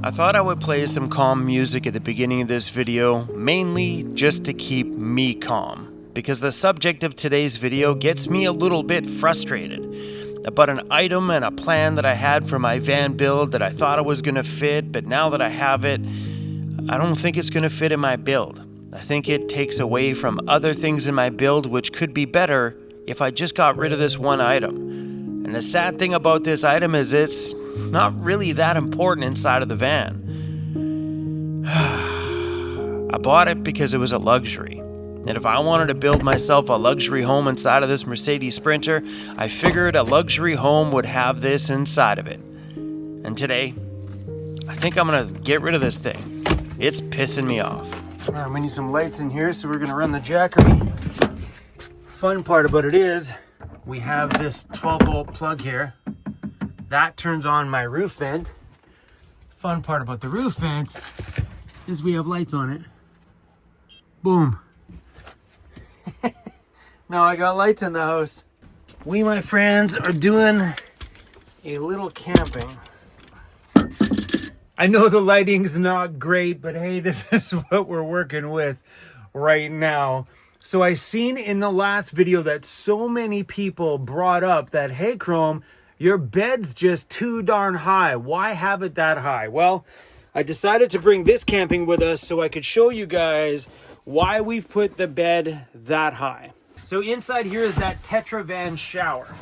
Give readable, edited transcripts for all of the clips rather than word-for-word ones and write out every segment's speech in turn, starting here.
I thought I would play some calm music at the beginning of this video, mainly just to keep me calm, because the subject of today's video gets me a little bit frustrated about an item and a plan that I had for my van build that I thought it was going to fit, but now that I have it, I don't think it's going to fit in my build. I think it takes away from other things in my build which could be better if I just got rid of this one item. And the sad thing about this item is it's not really that important inside of the van. I bought it because it was a luxury. And if I wanted to build myself a luxury home inside of this Mercedes Sprinter, I figured a luxury home would have this inside of it. And today, I think I'm gonna get rid of this thing. It's pissing me off. All right, we need some lights in here, so we're gonna run the Jackery. Fun part about it is, we have this 12-volt plug here. That turns on my roof vent. Fun part about the roof vent is we have lights on it. Boom. Now I got lights in the house. We, my friends, are doing a little camping. I know the lighting's not great, but hey, this is what we're working with right now. So I seen in the last video that so many people brought up that, hey Chrome, your bed's just too darn high. Why have it that high? Well, I decided to bring this camping with us so I could show you guys why we've put the bed that high. So inside here is that Tetra van shower.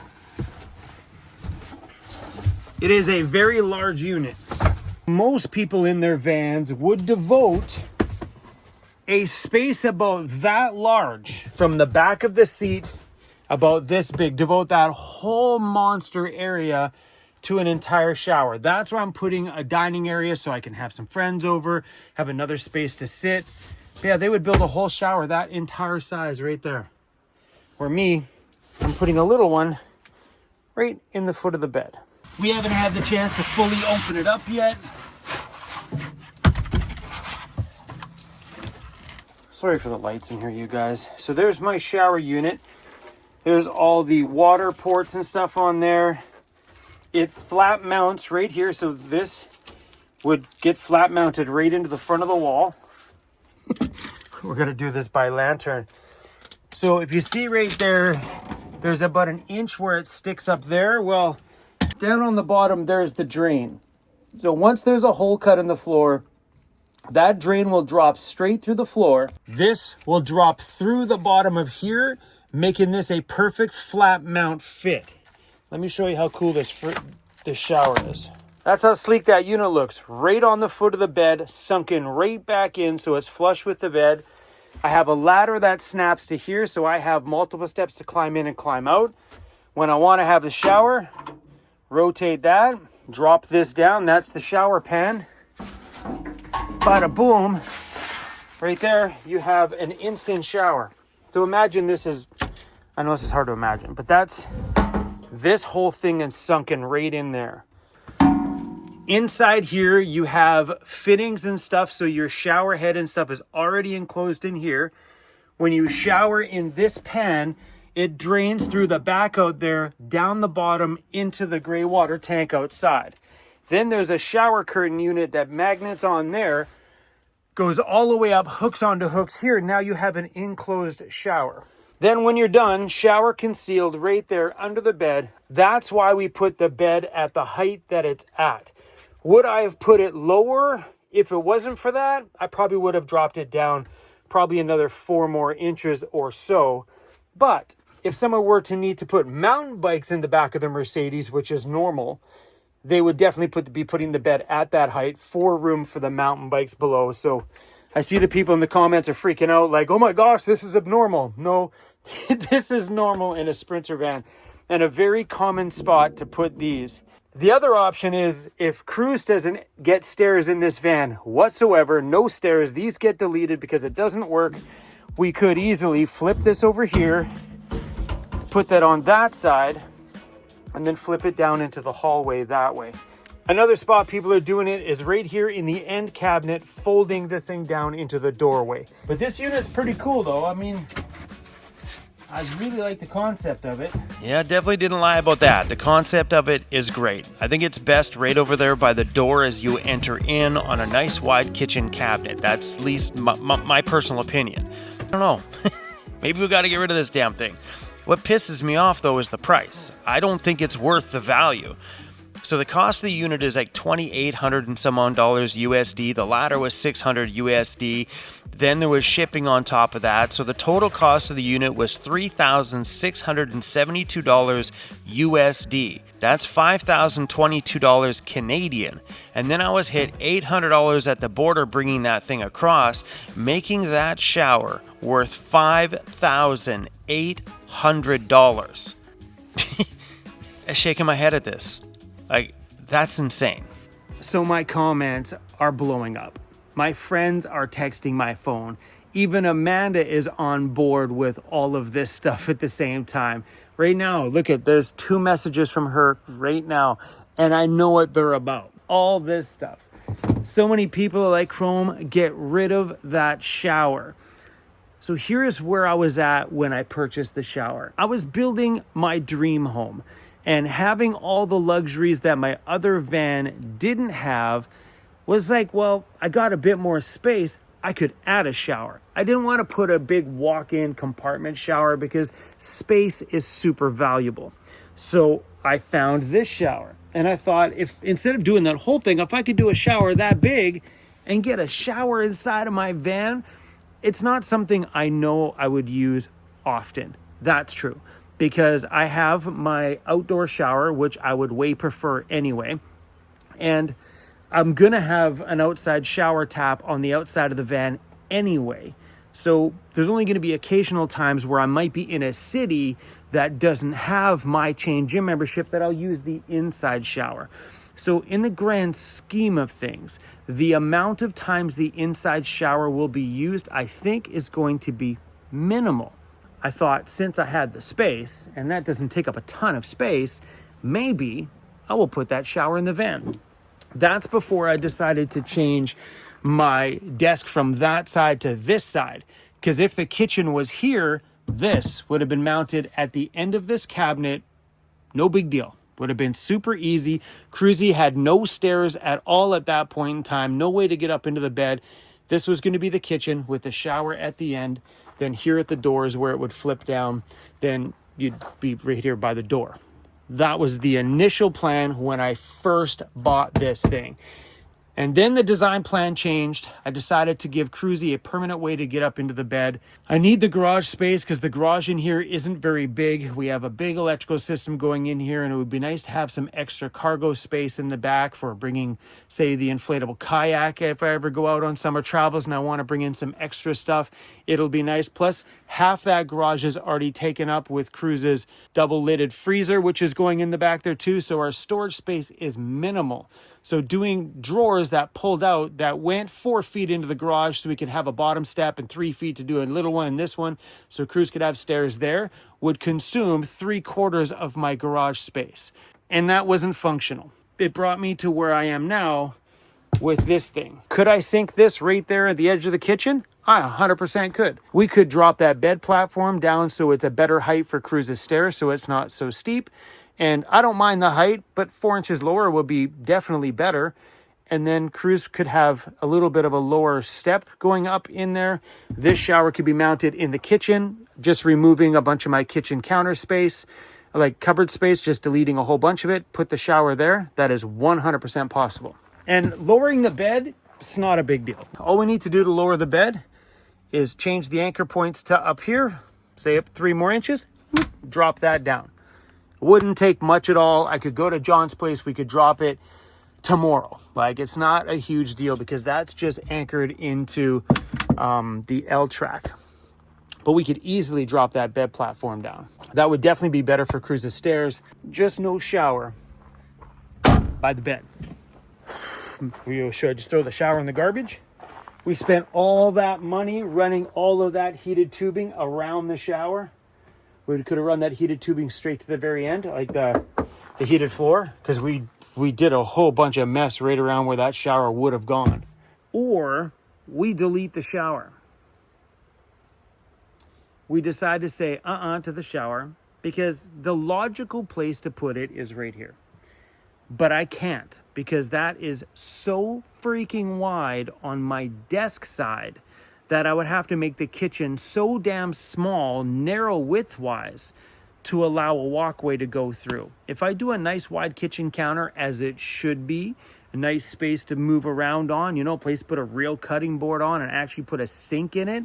It is a very large unit. Most people in their vans would devote a space about that large from the back of the seat, about this big, devote that whole monster area to an entire shower. That's where I'm putting a dining area so I can have some friends over, have another space to sit. But yeah, they would build a whole shower that entire size right there. Where me, I'm putting a little one right in the foot of the bed. We haven't had the chance to fully open it up yet. Sorry for the lights in here, you guys. So there's my shower unit. There's all the water ports and stuff on there. It flat mounts right here, so this would get flat mounted right into the front of the wall. We're gonna do this by lantern. So if you see right there, there's about an inch where it sticks up there. Well, down on the bottom, there's the drain. So once there's a hole cut in the floor, that drain will drop straight through the floor. This will drop through the bottom of here, making this a perfect flat mount fit. Let me show you how cool this shower is. That's how sleek that unit looks. Right on the foot of the bed, sunken right back in so it's flush with the bed. I have a ladder that snaps to here, so I have multiple steps to climb in and climb out. When I want to have the shower, rotate that, drop this down. That's the shower pan. Bada boom, right there, you have an instant shower. So imagine this is, I know this is hard to imagine, but that's this whole thing is sunken right in there. Inside here, you have fittings and stuff, so your shower head and stuff is already enclosed in here. When you shower in this pan, it drains through the back out there, down the bottom, into the gray water tank outside. Then there's a shower curtain unit that magnets on there, goes all the way up, hooks onto hooks here. Now you have an enclosed shower. Then when you're done, shower concealed right there under the bed. That's why we put the bed at the height that it's at. Would I have put it lower? If it wasn't for that, I probably would have dropped it down probably another 4 more inches or so. But if someone were to need to put mountain bikes in the back of the Mercedes, which is normal, they would definitely be putting the bed at that height for room for the mountain bikes below. So I see the people in the comments are freaking out like, oh my gosh, this is abnormal. No, this is normal in a Sprinter van and a very common spot to put these. The other option is if Cruise doesn't get stairs in this van whatsoever, no stairs, these get deleted because it doesn't work. We could easily flip this over here, put that on that side, and then flip it down into the hallway that way. Another spot people are doing it is right here in the end cabinet, folding the thing down into the doorway. But this unit's pretty cool though. I mean, I really like the concept of it. Yeah, definitely didn't lie about that. The concept of it is great. I think it's best right over there by the door as you enter in on a nice wide kitchen cabinet. That's at least my personal opinion. I don't know. Maybe we got to get rid of this damn thing. What pisses me off, though, is the price. I don't think it's worth the value. So the cost of the unit is like $2,800 and some odd dollars USD. The ladder was $600 USD. Then there was shipping on top of that. So the total cost of the unit was $3,672 USD. That's $5,022 Canadian. And then I was hit $800 at the border bringing that thing across, making that shower worth $5,800. I'm shaking my head at this. Like, that's insane. So my comments are blowing up. My friends are texting my phone. Even Amanda is on board with all of this stuff at the same time. Right now, look at, there's 2 messages from her right now, and I know what they're about. All this stuff. So many people are like, Chrome, get rid of that shower. So here's where I was at when I purchased the shower. I was building my dream home. And having all the luxuries that my other van didn't have was like, well, I got a bit more space. I could add a shower. I didn't want to put a big walk-in compartment shower because space is super valuable. So I found this shower. And I thought, if instead of doing that whole thing, if I could do a shower that big and get a shower inside of my van, it's not something I know I would use often. That's true. Because I have my outdoor shower, which I would way prefer anyway. And I'm going to have an outside shower tap on the outside of the van anyway. So there's only going to be occasional times where I might be in a city that doesn't have my chain gym membership that I'll use the inside shower. So in the grand scheme of things, the amount of times the inside shower will be used, I think, is going to be minimal. I thought, since I had the space, and that doesn't take up a ton of space, maybe I will put that shower in the van. That's before I decided to change my desk from that side to this side. Because if the kitchen was here, this would have been mounted at the end of this cabinet. No big deal. Would have been super easy. Cruzy had no stairs at all at that point in time. No way to get up into the bed. This was going to be the kitchen with the shower at the end. Then here at the door is where it would flip down. Then you'd be right here by the door. That was the initial plan when I first bought this thing. And then the design plan changed. I decided to give Cruzy a permanent way to get up into the bed. I need the garage space because the garage in here isn't very big. We have a big electrical system going in here, and it would be nice to have some extra cargo space in the back for bringing, say, the inflatable kayak if I ever go out on summer travels and I want to bring in some extra stuff. It'll be nice. Plus, half that garage is already taken up with Cruzy's double-lidded freezer, which is going in the back there too. So our storage space is minimal. So doing drawers that pulled out that went 4 feet into the garage so we could have a bottom step and 3 feet to do a little one and this one so Cruz could have stairs there would consume 3/4 of my garage space. And that wasn't functional. It brought me to where I am now with this thing. Could I sink this right there at the edge of the kitchen? I 100% could. We could drop that bed platform down so it's a better height for Cruz's stairs so it's not so steep. And I don't mind the height, but 4 inches lower would be definitely better. And then Cruz could have a little bit of a lower step going up in there. This shower could be mounted in the kitchen, just removing a bunch of my kitchen counter space, like cupboard space, just deleting a whole bunch of it, put the shower there. That is 100% possible. And lowering the bed, it's not a big deal. All we need to do to lower the bed is change the anchor points to up here, say up 3 more inches, drop that down. Wouldn't take much at all. I could go to John's place. We could drop it tomorrow. Like, it's not a huge deal because that's just anchored into the L track. But we could easily drop that bed platform down. That would definitely be better for Cruz's stairs. Just no shower by the bed. Should I just throw the shower in the garbage? We spent all that money running all of that heated tubing around the shower. We could have run that heated tubing straight to the very end, like the heated floor, because we did a whole bunch of mess right around where that shower would have gone. Or we delete the shower. we decide to say to the shower because the logical place to put it is right here. But I can't because that is so freaking wide on my desk side that I would have to make the kitchen so damn small, narrow width-wise, to allow a walkway to go through. If I do a nice wide kitchen counter, as it should be, a nice space to move around on, you know, a place to put a real cutting board on and actually put a sink in it,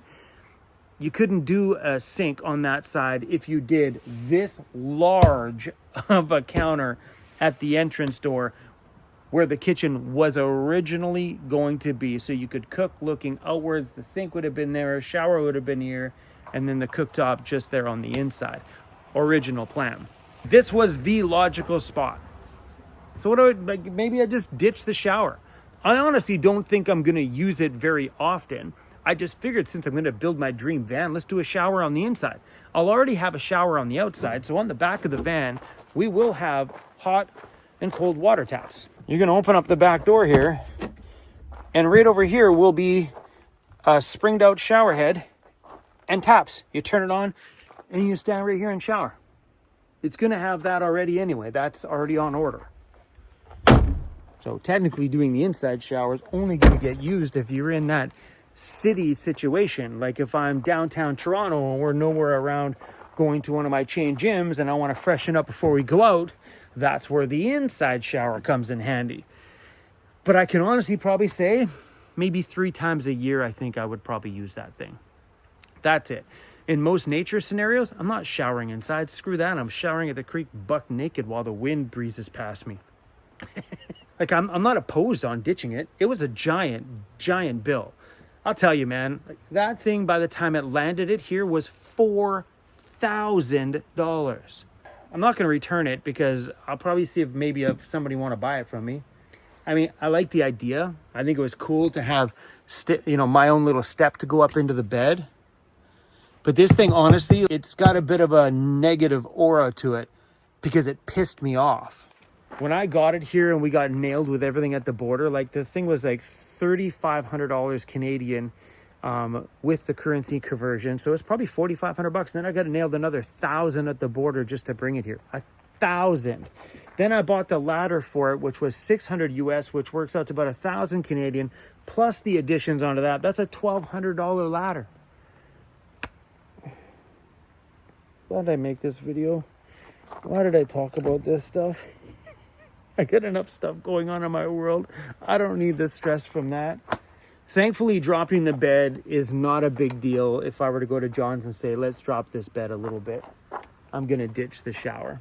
you couldn't do a sink on that side if you did this large of a counter at the entrance door where the kitchen was originally going to be. So you could cook looking outwards, the sink would have been there, a shower would have been here, and then the cooktop just there on the inside. Original plan. This was the logical spot. So what do I, like, maybe I just ditch the shower. I honestly don't think I'm gonna use it very often. I just figured since I'm gonna build my dream van, let's do a shower on the inside. I'll already have a shower on the outside, so on the back of the van, we will have hot and cold water taps. You're gonna open up the back door here, and right over here will be a springed out shower head and taps. You turn it on and you stand right here and shower. It's gonna have that already anyway. That's already on order. So technically doing the inside shower is only gonna get used if you're in that city situation. Like if I'm downtown Toronto and we're nowhere around going to one of my chain gyms and I wanna freshen up before we go out, that's where the inside shower comes in handy. But I can honestly probably say maybe 3 times a year, I think I would probably use that thing. That's it. In most nature scenarios, I'm not showering inside. Screw that. I'm showering at the creek buck naked while the wind breezes past me. Like I'm not opposed on ditching it. It was a giant, giant bill. I'll tell you, man, like, that thing by the time it landed it here was $4,000. I'm not going to return it because I'll probably see if somebody want to buy it from me. I mean, I like the idea. I think it was cool to have, my own little step to go up into the bed. But this thing, honestly, it's got a bit of a negative aura to it because it pissed me off. When I got it here and we got nailed with everything at the border, like the thing was like $3,500 Canadian with the currency conversion. So it's probably $4,500. And then I got nailed another $1,000 at the border just to bring it here. $1,000. Then I bought the ladder for it, which was $600 US, which works out to about $1,000 Canadian, plus the additions onto that. That's a $1,200 ladder. Why did I make this video? Why did I talk about this stuff? I got enough stuff going on in my world. I don't need the stress from that. Thankfully, dropping the bed is not a big deal. If I were to go to John's and say, let's drop this bed a little bit, I'm going to ditch the shower.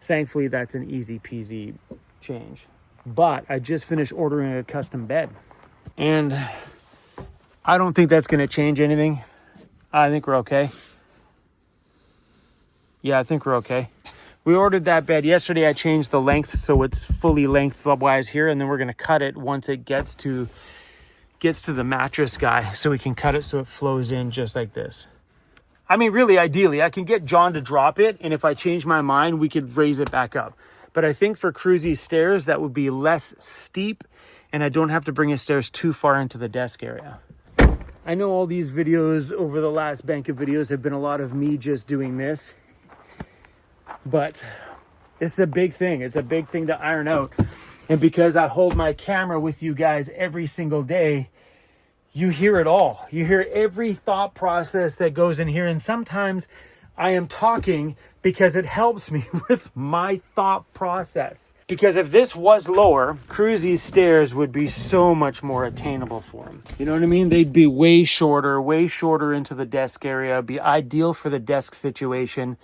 Thankfully, that's an easy peasy change. But I just finished ordering a custom bed. And I don't think that's going to change anything. I think we're okay. Yeah, I think we're okay. We ordered that bed yesterday. I changed the length so it's fully lengthwise here, and then we're going to cut it once it gets to the mattress guy, so we can cut it so it flows in just like this. I mean, really, ideally, I can get John to drop it, and if I change my mind, we could raise it back up. But I think for cruisy stairs, that would be less steep, and I don't have to bring the stairs too far into the desk area. I know all these videos over the last bank of videos have been a lot of me just doing this, but it's a big thing. It's a big thing to iron out. And because I hold my camera with you guys every single day, you hear it all. You hear every thought process that goes in here. And sometimes I am talking because it helps me with my thought process. Because if this was lower, cruisy stairs would be so much more attainable for them. You know what I mean? They'd be way shorter into the desk area. Be ideal for the desk situation.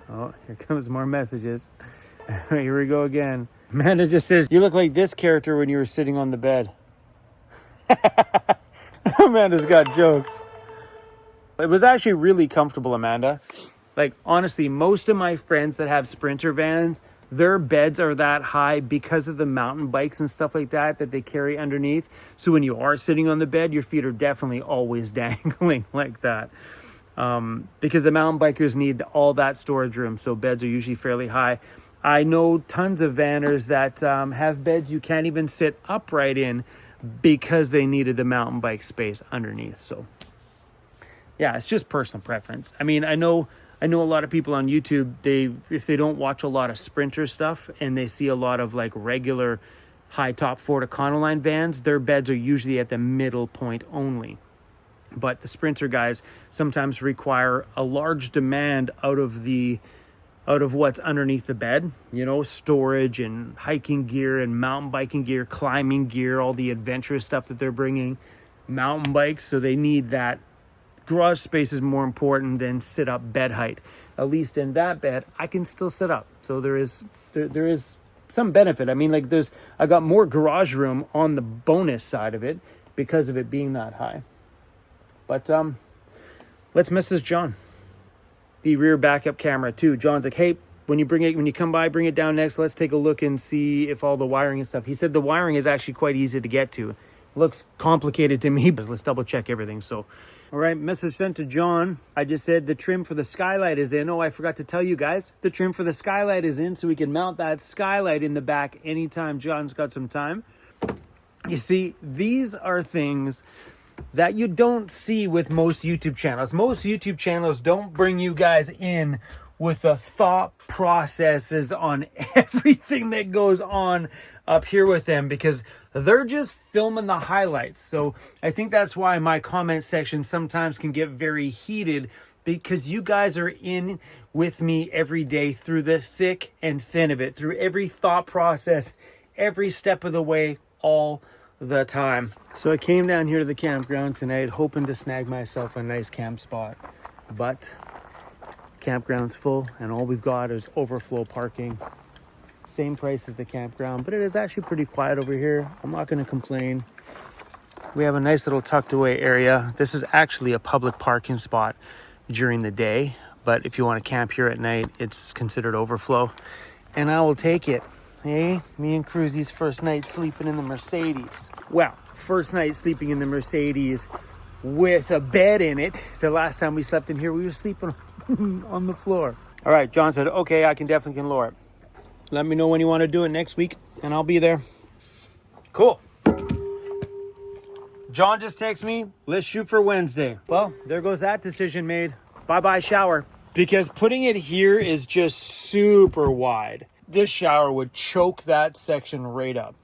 Oh, here comes more messages. Here we go again. Amanda just says, you look like this character when you were sitting on the bed. Amanda's got jokes. It was actually really comfortable, Amanda. Like, honestly, most of my friends that have Sprinter vans, their beds are that high because of the mountain bikes and stuff like that they carry underneath. So when you are sitting on the bed, your feet are definitely always dangling like that. Because the mountain bikers need all that storage room, so beds are usually fairly high. I know tons of vanners that have beds you can't even sit upright in because they needed the mountain bike space underneath. So yeah, it's just personal preference. I mean, I know a lot of people on YouTube, if they don't watch a lot of Sprinter stuff and they see a lot of like regular high top Ford Econoline vans, their beds are usually at the middle point only. But the Sprinter guys sometimes require a large demand out of what's underneath the bed, you know, storage and hiking gear and mountain biking gear, climbing gear, all the adventurous stuff that they're bringing, mountain bikes. So they need that. Garage space is more important than sit up bed height. At least in that bed, I can still sit up. So there is some benefit. I mean, like I got more garage room on the bonus side of it because of it being that high. But let's message John. The rear backup camera too. John's like, hey, when you come by, bring it down next. Let's take a look and see if all the wiring and stuff. He said the wiring is actually quite easy to get to. Looks complicated to me, but let's double check everything. So, all right, message sent to John. I just said the trim for the skylight is in. Oh, I forgot to tell you guys. The trim for the skylight is in, so we can mount that skylight in the back anytime John's got some time. You see, these are things that you don't see with most YouTube channels. Most YouTube channels don't bring you guys in with the thought processes on everything that goes on up here with them, because they're just filming the highlights. So I think that's why my comment section sometimes can get very heated, because you guys are in with me every day through the thick and thin of it, through every thought process, every step of the way, all the time. So I came down here to the campground tonight hoping to snag myself a nice camp spot, but campground's full and all we've got is overflow parking. Same price as the campground, but it is actually pretty quiet over here. I'm not going to complain. We have a nice little tucked away area. This is actually a public parking spot during the day, but if you want to camp here at night, it's considered overflow, and I will take it. Hey, me and Cruzy's first night sleeping in the Mercedes. Well, first night sleeping in the Mercedes with a bed in it. The last time we slept in here, we were sleeping on the floor. All right, John said, okay, I can lower it. Let me know when you want to do it next week, and I'll be there. Cool. John just texted me, let's shoot for Wednesday. Well, there goes that decision made. Bye-bye shower. Because putting it here is just super wide. This shower would choke that section right up.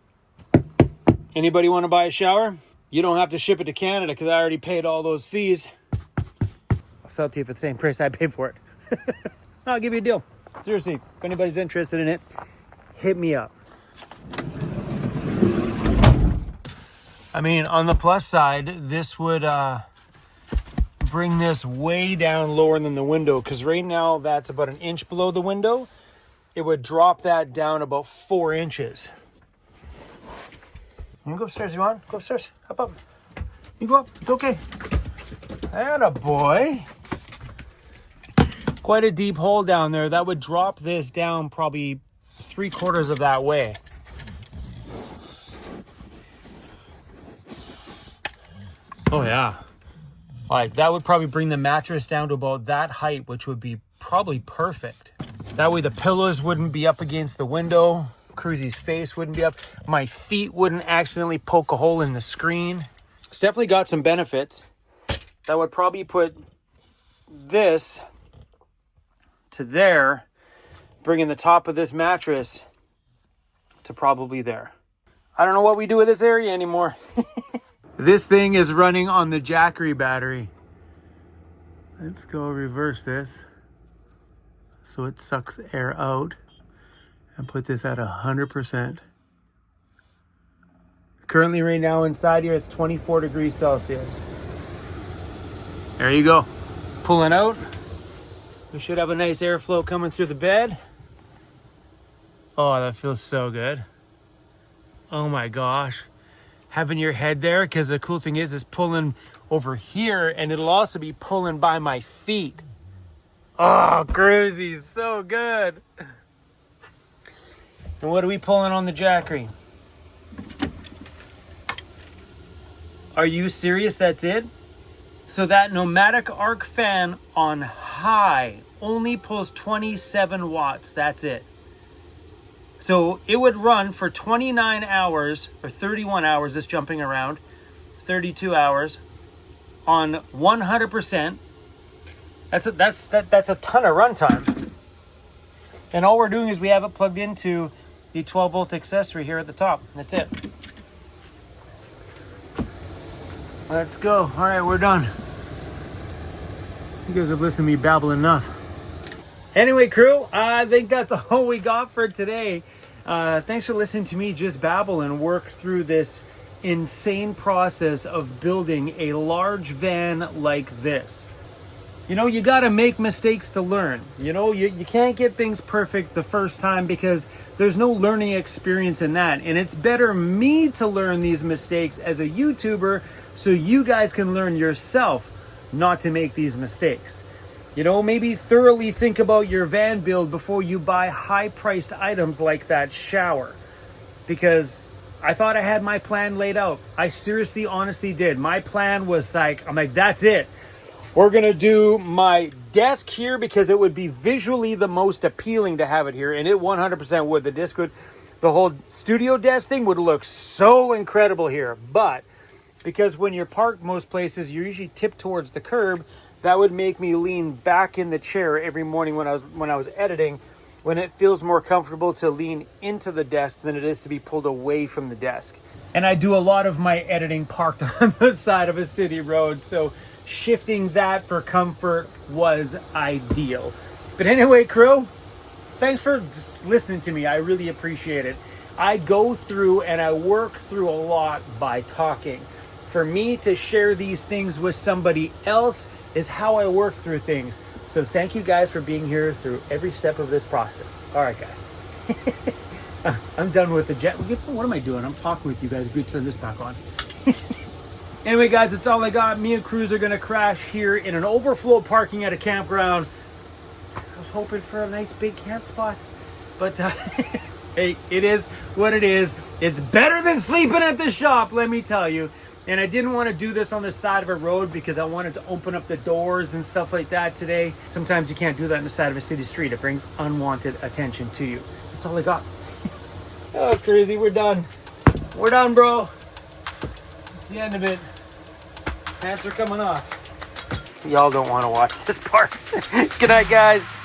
Anybody want to buy a shower? You don't have to ship it to Canada because I already paid all those fees. I'll sell it to you for the same price I paid for it. I'll give you a deal. Seriously, if anybody's interested in it, hit me up. I mean, on the plus side, this would bring this way down lower than the window, because right now that's about an inch below the window. It would drop that down about 4 inches. You can go upstairs, you want? Go upstairs. Hop up. You go up. It's okay. Atta boy. Quite a deep hole down there. That would drop this down probably 3/4 of that way. Oh yeah. Like that would probably bring the mattress down to about that height, which would be probably perfect. That way the pillows wouldn't be up against the window. Cruzy's face wouldn't be up. My feet wouldn't accidentally poke a hole in the screen. It's definitely got some benefits. That would probably put this to there, bringing the top of this mattress to probably there. I don't know what we do with this area anymore. This thing is running on the Jackery battery. Let's go reverse this so it sucks air out and put this at 100%. Currently right now inside here it's 24 degrees Celsius. There you go. Pulling out. We should have a nice airflow coming through the bed. Oh, that feels so good. Oh my gosh. Having your head there, because the cool thing is pulling over here, and it'll also be pulling by my feet. Oh, Cruzy, so good. And what are we pulling on the Jackery? Are you serious? That's it? So that pneumatic arc fan on high only pulls 27 watts. That's it. So it would run for 29 hours or 31 hours, this jumping around, 32 hours on 100%. That's a ton of runtime. And all we're doing is we have it plugged into the 12-volt accessory here at the top. That's it. Let's go. All right, we're done. You guys have listened to me babble enough. Anyway, crew, I think that's all we got for today. Thanks for listening to me just babble and work through this insane process of building a large van like this. You know, you got to make mistakes to learn. You know, you can't get things perfect the first time because there's no learning experience in that. And it's better me to learn these mistakes as a YouTuber so you guys can learn yourself not to make these mistakes. You know, maybe thoroughly think about your van build before you buy high-priced items like that shower. Because I thought I had my plan laid out. I seriously, honestly did. My plan was like, I'm like, that's it. We're going to do my desk here because it would be visually the most appealing to have it here. And it 100% would. The whole studio desk thing would look so incredible here. But because when you're parked most places, you usually tip towards the curb. That would make me lean back in the chair every morning when I was editing, when it feels more comfortable to lean into the desk than it is to be pulled away from the desk. And I do a lot of my editing parked on the side of a city road, so shifting that for comfort was ideal. But anyway, crew, thanks for listening to me. I really appreciate it. I go through and I work through a lot by talking. For me to share these things with somebody else is how I work through things. So thank you guys for being here through every step of this process. All right, guys. I'm done with the jet. What am I doing? I'm talking with you guys. We turn this back on. Anyway, guys, that's all I got. Me and Cruz are going to crash here in an overflow parking at a campground. I was hoping for a nice big camp spot. But, hey, it is what it is. It's better than sleeping at the shop, let me tell you. And I didn't want to do this on the side of a road because I wanted to open up the doors and stuff like that today. Sometimes you can't do that on the side of a city street. It brings unwanted attention to you. That's all I got. Oh, crazy. We're done. We're done, bro. That's the end of it. Pants are coming off. Y'all don't want to watch this part. Good night, guys.